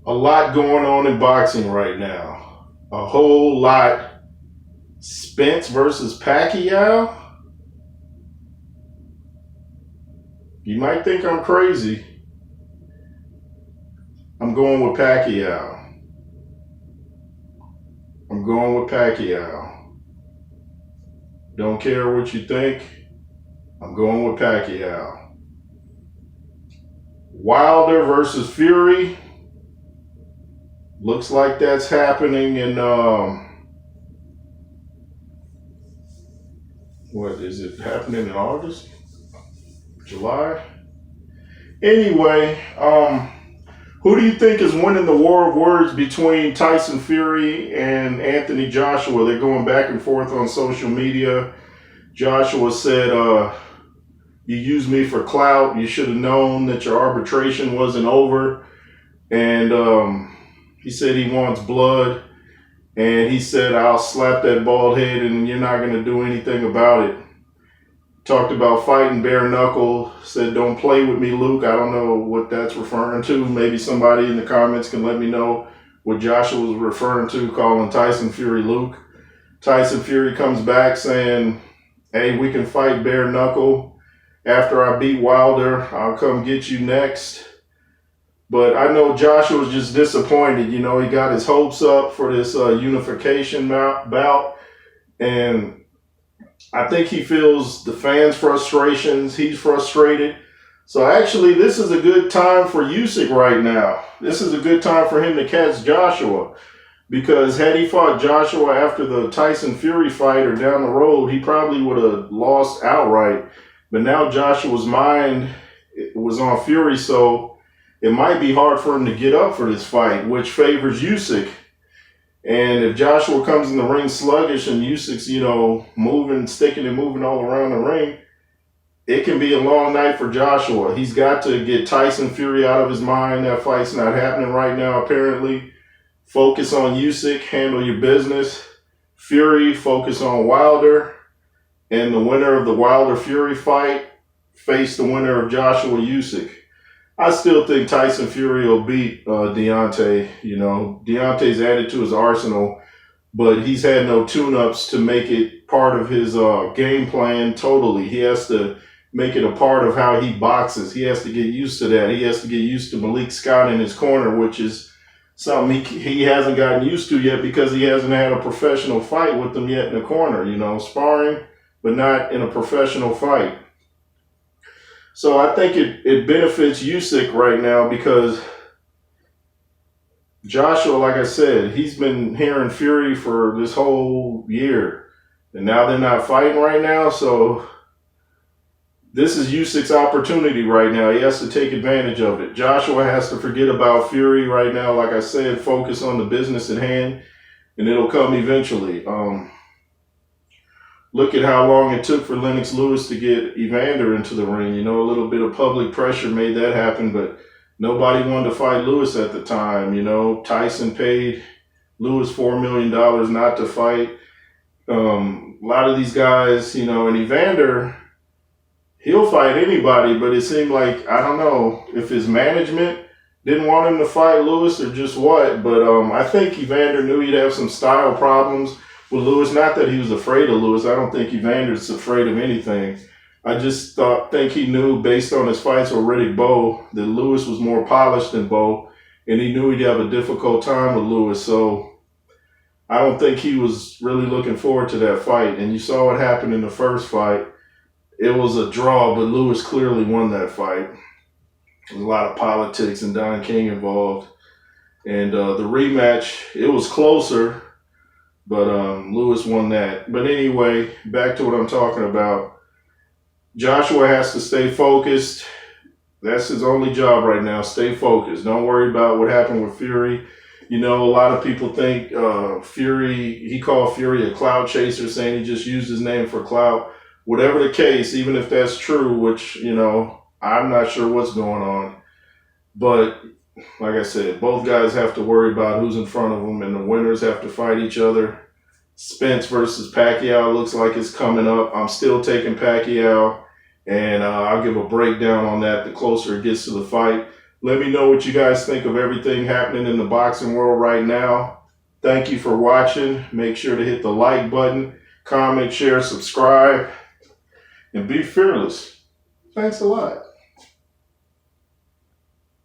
A lot going on in boxing right now. A whole lot. Spence versus Pacquiao? You might think I'm crazy. I'm going with Pacquiao. I'm going with Pacquiao. Don't care what you think. I'm going with Pacquiao. Wilder versus Fury. Looks like that's happening in what is it happening in August? July? Anyway, who do you think is winning the war of words between Tyson Fury and Anthony Joshua? They're going back and forth on social media. Joshua said, you used me for clout. You should have known that your arbitration wasn't over. And he said he wants blood. And he said, I'll slap that bald head and you're not going to do anything about it. Talked about fighting bare knuckle. Said, don't play with me, Luke. I don't know what that's referring to. Maybe somebody in the comments can let me know what Joshua was referring to, calling Tyson Fury Luke. Tyson Fury comes back saying, hey, we can fight bare knuckle. After I beat Wilder, I'll come get you next. But I know Joshua was just disappointed. You know, he got his hopes up for this unification bout. And I think he feels the fans' frustrations. He's frustrated. So actually, this is a good time for Usyk right now. This is a good time for him to catch Joshua. Because had he fought Joshua after the Tyson Fury fight or down the road, he probably would have lost outright. But now Joshua's mind was on Fury, so it might be hard for him to get up for this fight, which favors Usyk. And if Joshua comes in the ring sluggish and Usyk's, moving, sticking and moving all around the ring, it can be a long night for Joshua. He's got to get Tyson Fury out of his mind. That fight's not happening right now, apparently. Focus on Usyk, handle your business. Fury, focus on Wilder. And the winner of the Wilder-Fury fight face the winner of Joshua Usyk. I still think Tyson Fury will beat Deontay. Deontay's added to his arsenal, but he's had no tune-ups to make it part of his game plan totally. He has to make it a part of how he boxes. He has to get used to that. He has to get used to Malik Scott in his corner, which is something he hasn't gotten used to yet because he hasn't had a professional fight with them yet in the corner, sparring, but not in a professional fight. So I think it benefits Usyk right now because Joshua, like I said, he's been hearing Fury for this whole year. And now they're not fighting right now. So this is Usyk's opportunity right now. He has to take advantage of it. Joshua has to forget about Fury right now. Like I said, focus on the business at hand, and it'll come eventually. Look at how long it took for Lennox Lewis to get Evander into the ring. A little bit of public pressure made that happen, but nobody wanted to fight Lewis at the time. Tyson paid Lewis $4 million not to fight. A lot of these guys, and Evander, he'll fight anybody, but it seemed like, I don't know if his management didn't want him to fight Lewis or just what, but I think Evander knew he'd have some style problems with Lewis. Not that he was afraid of Lewis. I don't think Evander's afraid of anything. I just think he knew based on his fights with Riddick Bowe that Lewis was more polished than Bowe, and he knew he'd have a difficult time with Lewis. So I don't think he was really looking forward to that fight. And you saw what happened in the first fight. It was a draw, but Lewis clearly won that fight. There was a lot of politics and Don King involved. And the rematch, it was closer, but Lewis won that. But anyway, back to what I'm talking about. Joshua has to stay focused. That's his only job right now. Stay focused. Don't worry about what happened with Fury. A lot of people think he called Fury a clout chaser, saying he just used his name for clout. Whatever the case, even if that's true, which, I'm not sure what's going on. But like I said, both guys have to worry about who's in front of them, and the winners have to fight each other. Spence versus Pacquiao looks like it's coming up. I'm still taking Pacquiao, and I'll give a breakdown on that the closer it gets to the fight. Let me know what you guys think of everything happening in the boxing world right now. Thank you for watching. Make sure to hit the like button, comment, share, subscribe, and be fearless. Thanks a lot.